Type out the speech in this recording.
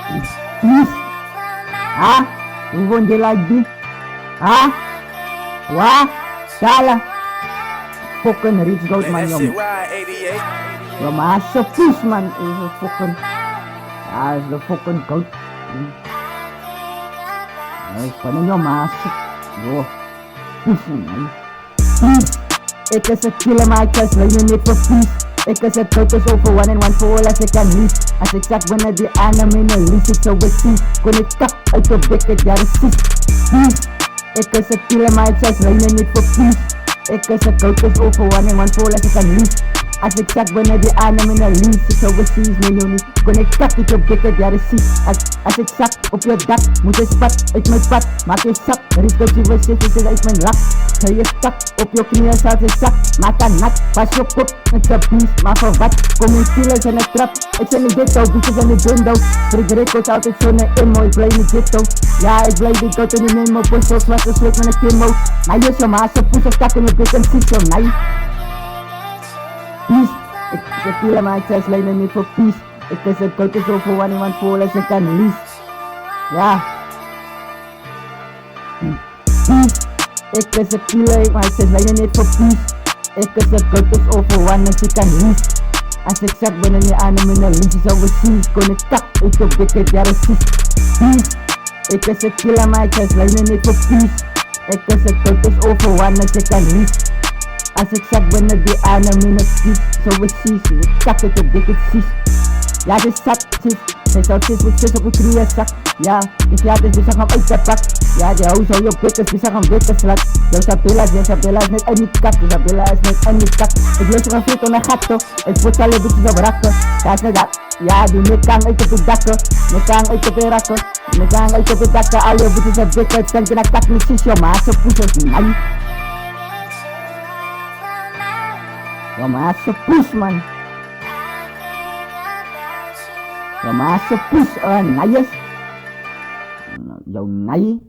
Please. Ha? You won't get like this? Ha? What? Shala. Fucking rich goat man, That shit yo. ride 88. Yo, masterpiece man is a fucking. As the fucking goat. Ay, paano nyo master? Yo. Peace. Ik is een killer, maar ik was alleen niet voor peace. Ik is een coach over one and one for all als ik kan niet. Als ik zag wanneer die anime in een lies, ik zou het zien. Kon ik kap uit de bek, het jaar is ziek. Peace. Ik is een killer, maar ik was alleen niet voor peace. Ik is een coach over one and one for all als ik kan niet. Als ik zag wanneer die anime in een lies, ik zou het zien, nee joh niet. Kon ik kap uit de bek, het jaar is ziek. Als ik zag op je dak, moet je spat uit mijn pad. Maak je sap, er is dat je wil zitten uit mijn lap. Ga je stak op je knieën zoals een zak. Maak een nat, pas je kop, ik heb beest, maar voor wat? Kom in killers en een trap. Ik ben in ghetto, bitches en de bendo. Frederico is altijd zo'n emo, ik blijf in ghetto. Ja, ik blijf in ghetto, niet neem op post, zoals een slot met een kimmo. Maar je zo maar, zo poes of stak in je bek en ziek zo, nee. Peace, ik zeg killer, maar ik zeg lijnen niet voor peace. Ik is een koud zo voor wanneer iemand voor als ik kan lies. Ja. Peace. Ik is een killer, maar ik zeg lijnen niet voor peace. Ik is een koud over wanneer ik kan lies. Als ik zeg binnen je aan hem in een liedje zou we zien. Kon ik tak, ik op dikke jaren ziek. Peace. Ik is een killer, maar ik zeg lijnen niet voor peace. Ik is een koud over wanneer ik kan lies. Als ik zeg binnen die aan hem in een liedje zou we zien. Ik tak het op dikke ziek. Ja, dit zat, sis. Hij zou sis met sis op je knieën zak. Ja, ik ja, dus we zag hem uit de pak. Ja, die hou zo je pikkers, we zag hem witte slat. Isabella is net en niet kat. Isabella is net en niet kat. Ik lees van friet onder gat, toch. Ik voet alle bitches op rakken. Ja, is net dat. Ja, die nekang uit op de dakken. Nekang uit op de rakken. Nekang uit op de dakken. Al je bitches op witte. Het stengt in een kak met sis, joh, maar ze poes man. Ja, maar ze poes, man. Ya masuk pus, nayas. Jauh naik.